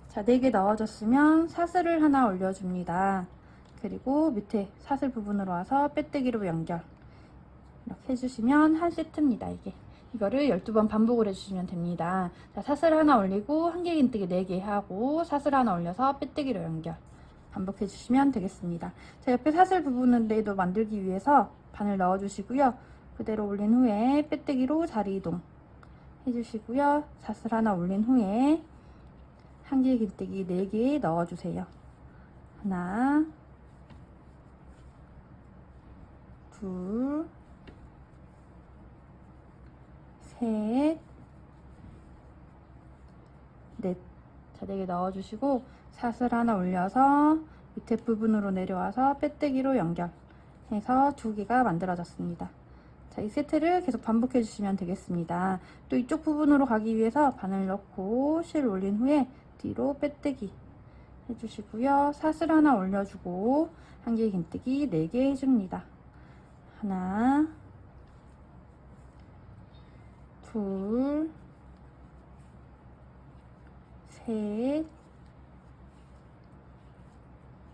A: 자, 4개 넣어줬으면 사슬을 하나 올려줍니다. 그리고 밑에 사슬 부분으로 와서 빼뜨기로 연결. 이렇게 해주시면 한 세트입니다. 이거를 12번 반복을 해주시면 됩니다. 자, 사슬 하나 올리고 한개 긴뜨기 4개 하고 사슬 하나 올려서 빼뜨기로 연결. 반복해 주시면 되겠습니다. 자, 옆에 사슬 부분인데도 만들기 위해서 바늘 넣어주시고요. 그대로 올린 후에 빼뜨기로 자리 이동 해주시고요. 사슬 하나 올린 후에 한개 긴뜨기 4개 넣어주세요. 하나, 둘, 셋, 넷. 자, 4개 넣어주시고 사슬 하나 올려서 밑에 부분으로 내려와서 빼뜨기로 연결해서 2개가 만들어졌습니다. 자, 이 세트를 계속 반복해 주시면 되겠습니다. 또 이쪽 부분으로 가기 위해서 바늘 넣고 실 올린 후에 뒤로 빼뜨기 해주시고요. 사슬 하나 올려주고 한개 긴뜨기 4개 해줍니다. 하나, 둘, 셋,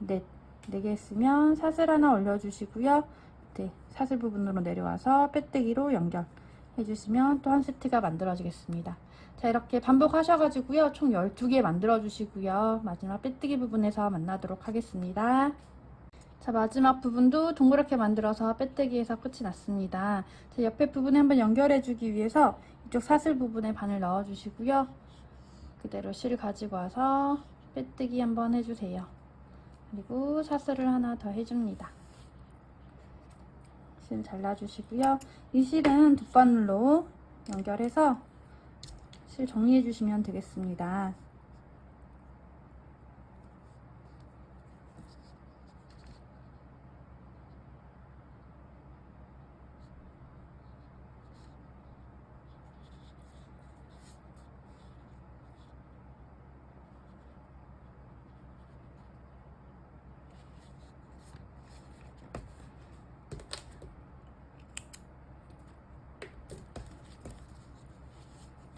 A: 넷. 4개 했으면 사슬 하나 올려주시고요. 네, 사슬 부분으로 내려와서 빼뜨기로 연결 해주시면 또 한 세트가 만들어지겠습니다. 자, 이렇게 반복하셔가지고요. 총 12개 만들어주시고요. 마지막 빼뜨기 부분에서 만나도록 하겠습니다. 자, 마지막 부분도 동그랗게 만들어서 빼뜨기에서 끝이 났습니다. 자, 옆에 부분에 한번 연결해주기 위해서 이쪽 사슬 부분에 바늘 넣어주시고요. 그대로 실 가지고 와서 빼뜨기 한번 해주세요. 그리고 사슬을 하나 더 해줍니다. 실 잘라주시고요. 이 실은 돗바늘로 연결해서 실 정리해 주시면 되겠습니다.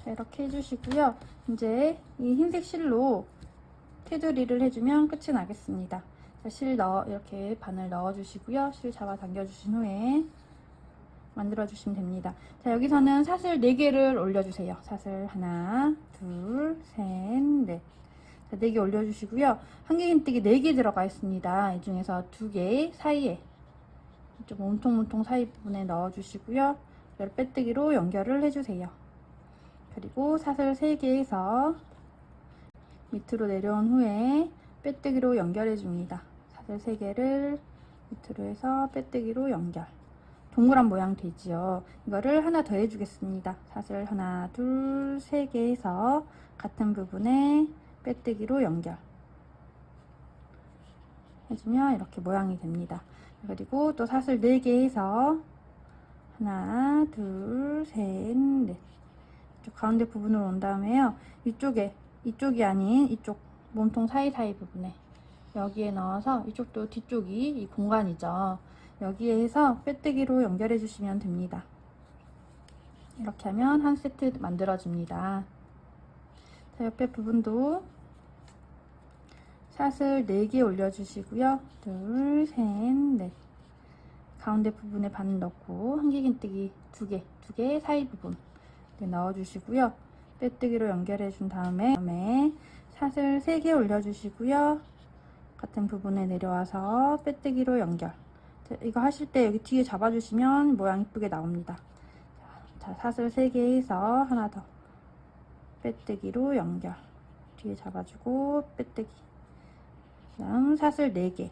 A: 자, 이렇게 해주시고요. 이제 이 흰색 실로 테두리를 해주면 끝이 나겠습니다. 자, 이렇게 바늘 넣어주시고요. 실 잡아 당겨주신 후에 만들어주시면 됩니다. 자, 여기서는 사슬 4개를 올려주세요. 사슬 하나, 둘, 셋, 넷. 자, 4개 올려주시고요. 한길긴뜨기 4개 들어가 있습니다. 이 중에서 2개 사이에, 이쪽 몸통 사이 부분에 넣어주시고요. 이걸 빼뜨기로 연결을 해주세요. 그리고 사슬 3개에서 밑으로 내려온 후에 빼뜨기로 연결해 줍니다. 사슬 3개를 밑으로 해서 빼뜨기로 연결. 동그란 모양 되지요. 이거를 하나 더 해주겠습니다. 사슬 하나, 둘, 3개 해서 같은 부분에 빼뜨기로 연결 해주면 이렇게 모양이 됩니다. 그리고 또 사슬 4개 해서 하나, 둘, 셋, 넷. 이쪽 가운데 부분으로 온 다음에요. 이쪽이 아닌 이쪽 몸통 사이사이 부분에 여기에 넣어서, 이쪽도 뒤쪽이 이 공간이죠. 여기에 해서 빼뜨기로 연결해 주시면 됩니다. 이렇게 하면 한 세트 만들어집니다. 자, 옆에 부분도 사슬 4개 올려주시고요. 둘, 셋, 넷. 가운데 부분에 바늘 넣고 한길긴뜨기 2개 사이 부분 넣어주시고요. 빼뜨기로 연결해 준 다음에 사슬 3개 올려주시고요. 같은 부분에 내려와서 빼뜨기로 연결. 자, 이거 하실 때 여기 뒤에 잡아주시면 모양 이쁘게 나옵니다. 자, 사슬 3개 해서 하나 더 빼뜨기로 연결. 뒤에 잡아주고 빼뜨기. 그다음 사슬 4개,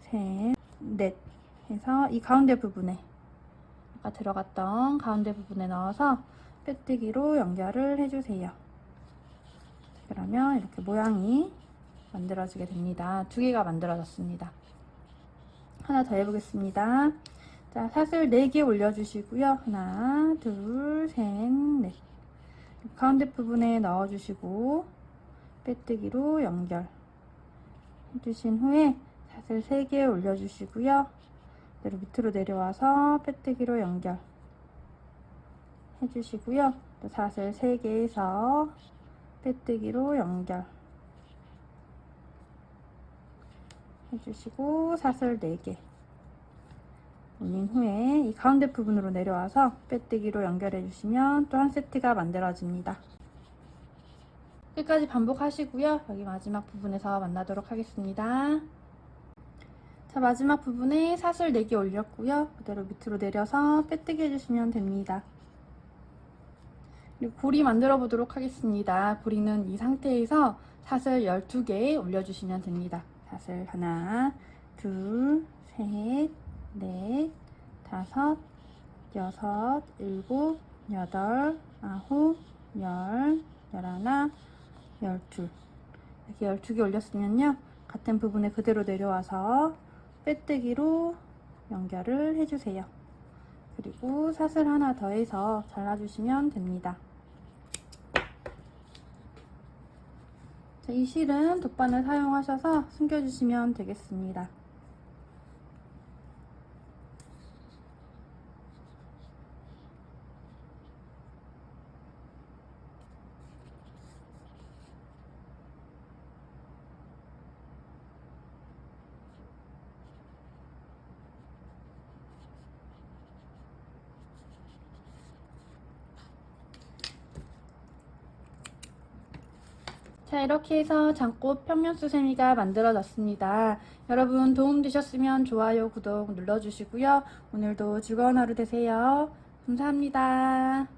A: 셋, 넷 해서 이 가운데 부분에, 아까 들어갔던 가운데 부분에 넣어서 빼뜨기로 연결을 해주세요. 그러면 이렇게 모양이 만들어지게 됩니다. 2개가 만들어졌습니다. 하나 더 해보겠습니다. 자, 사슬 4개 올려주시고요. 하나, 둘, 셋, 넷. 가운데 부분에 넣어주시고 빼뜨기로 연결 해주신 후에 사슬 3개 올려주시고요. 밑으로 내려와서 빼뜨기로 연결 해주시고요. 또 사슬 3개에서 빼뜨기로 연결 해주시고 사슬 4개 올린 후에 이 가운데 부분으로 내려와서 빼뜨기로 연결해 주시면 또 한 세트가 만들어집니다. 끝까지 반복하시고요. 여기 마지막 부분에서 만나도록 하겠습니다. 자, 마지막 부분에 사슬 4개 올렸고요. 그대로 밑으로 내려서 빼뜨기 해주시면 됩니다. 그리고 고리 만들어 보도록 하겠습니다. 고리는 이 상태에서 사슬 12개 올려주시면 됩니다. 사슬 하나, 둘, 셋, 넷, 다섯, 여섯, 일곱, 여덟, 아홉, 열, 열하나, 12. 이렇게 12개 올렸으면요. 같은 부분에 그대로 내려와서 빼뜨기로 연결을 해주세요. 그리고 사슬 하나 더해서 잘라주시면 됩니다. 자, 이 실은 돗바늘 사용하셔서 숨겨주시면 되겠습니다. 자, 이렇게 해서 장꽃 평면수세미가 만들어졌습니다. 여러분 도움되셨으면 좋아요, 구독 눌러주시고요. 오늘도 즐거운 하루 되세요. 감사합니다.